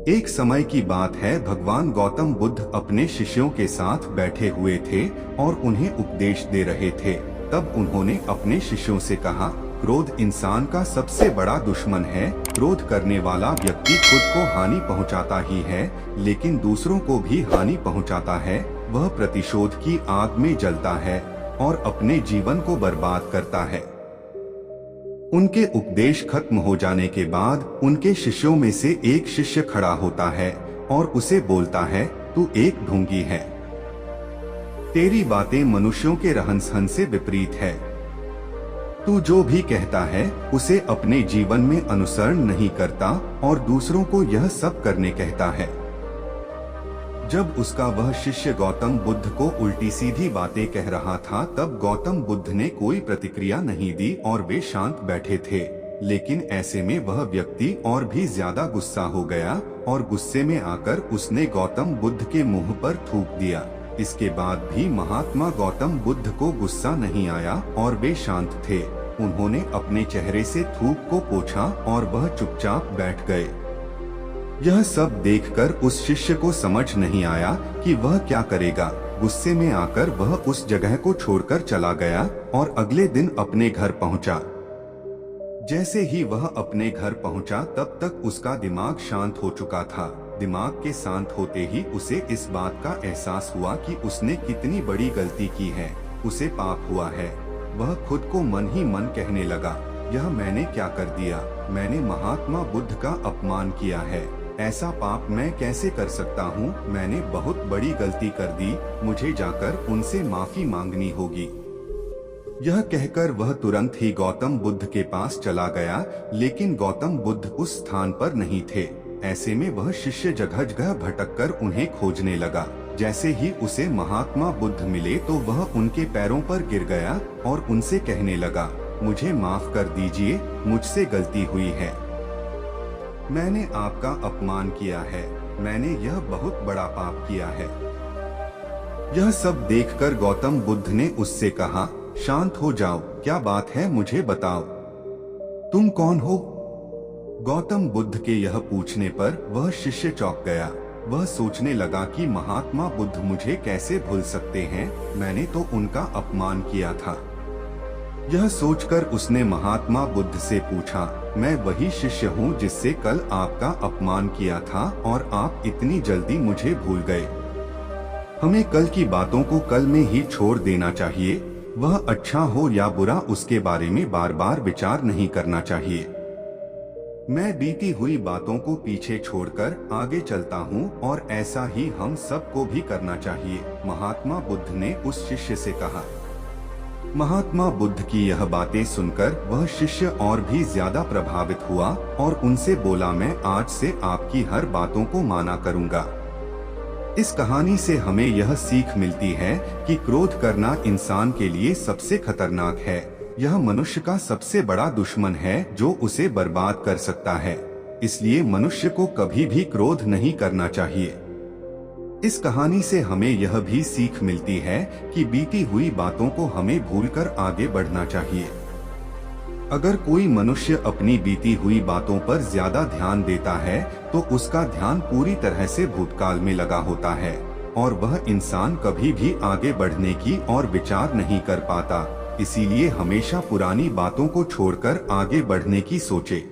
एक समय की बात है, भगवान गौतम बुद्ध अपने शिष्यों के साथ बैठे हुए थे और उन्हें उपदेश दे रहे थे। तब उन्होंने अपने शिष्यों से कहा, क्रोध इंसान का सबसे बड़ा दुश्मन है। क्रोध करने वाला व्यक्ति खुद को हानि पहुंचाता ही है, लेकिन दूसरों को भी हानि पहुंचाता है। वह प्रतिशोध की आग में जलता है और अपने जीवन को बर्बाद करता है। उनके उपदेश खत्म हो जाने के बाद उनके शिष्यों में से एक शिष्य खड़ा होता है और उसे बोलता है, तू एक ढोंगी है। तेरी बातें मनुष्यों के रहन-सहन से विपरीत है। तू जो भी कहता है उसे अपने जीवन में अनुसरण नहीं करता और दूसरों को यह सब करने कहता है। जब उसका वह शिष्य गौतम बुद्ध को उल्टी सीधी बातें कह रहा था, तब गौतम बुद्ध ने कोई प्रतिक्रिया नहीं दी और वे शांत बैठे थे। लेकिन ऐसे में वह व्यक्ति और भी ज्यादा गुस्सा हो गया और गुस्से में आकर उसने गौतम बुद्ध के मुंह पर थूक दिया। इसके बाद भी महात्मा गौतम बुद्ध को गुस्सा नहीं आया और वे शांत थे। उन्होंने अपने चेहरे से थूक को पोंछा और वह चुपचाप बैठ गए। यह सब देखकर उस शिष्य को समझ नहीं आया कि वह क्या करेगा। गुस्से में आकर वह उस जगह को छोड़कर चला गया और अगले दिन अपने घर पहुंचा। जैसे ही वह अपने घर पहुंचा, तब तक उसका दिमाग शांत हो चुका था। दिमाग के शांत होते ही उसे इस बात का एहसास हुआ कि उसने कितनी बड़ी गलती की है, उसे पाप हुआ है। वह खुद को मन ही मन कहने लगा, यह मैंने क्या कर दिया? मैंने महात्मा बुद्ध का अपमान किया है। ऐसा पाप मैं कैसे कर सकता हूँ? मैंने बहुत बड़ी गलती कर दी। मुझे जाकर उनसे माफी मांगनी होगी। यह कहकर वह तुरंत ही गौतम बुद्ध के पास चला गया, लेकिन गौतम बुद्ध उस स्थान पर नहीं थे। ऐसे में वह शिष्य जगह जगह भटककर उन्हें खोजने लगा। जैसे ही उसे महात्मा बुद्ध मिले तो वह उनके पैरों पर गिर गया और उनसे कहने लगा, मुझे माफ कर दीजिए, मुझसे गलती हुई है। मैंने आपका अपमान किया है। मैंने यह बहुत बड़ा पाप किया है। यह सब देखकर गौतम बुद्ध ने उससे कहा, शांत हो जाओ, क्या बात है मुझे बताओ, तुम कौन हो? गौतम बुद्ध के यह पूछने पर वह शिष्य चौंक गया। वह सोचने लगा कि महात्मा बुद्ध मुझे कैसे भूल सकते हैं, मैंने तो उनका अपमान किया था। यह सोचकर उसने महात्मा बुद्ध से पूछा, मैं वही शिष्य हूँ जिससे कल आपका अपमान किया था और आप इतनी जल्दी मुझे भूल गए। हमें कल की बातों को कल में ही छोड़ देना चाहिए। वह अच्छा हो या बुरा, उसके बारे में बार बार विचार नहीं करना चाहिए। मैं बीती हुई बातों को पीछे छोड़कर आगे चलता हूँ और ऐसा ही हम सबको भी करना चाहिए, महात्मा बुद्ध ने उस शिष्य से कहा। महात्मा बुद्ध की यह बातें सुनकर वह शिष्य और भी ज्यादा प्रभावित हुआ और उनसे बोला, मैं आज से आपकी हर बातों को माना करूंगा। इस कहानी से हमें यह सीख मिलती है कि क्रोध करना इंसान के लिए सबसे खतरनाक है। यह मनुष्य का सबसे बड़ा दुश्मन है जो उसे बर्बाद कर सकता है। इसलिए मनुष्य को कभी भी क्रोध नहीं करना चाहिए। इस कहानी से हमें यह भी सीख मिलती है कि बीती हुई बातों को हमें भूलकर आगे बढ़ना चाहिए। अगर कोई मनुष्य अपनी बीती हुई बातों पर ज्यादा ध्यान देता है तो उसका ध्यान पूरी तरह से भूतकाल में लगा होता है और वह इंसान कभी भी आगे बढ़ने की और विचार नहीं कर पाता। इसीलिए हमेशा पुरानी बातों को छोड़कर आगे बढ़ने की सोचे।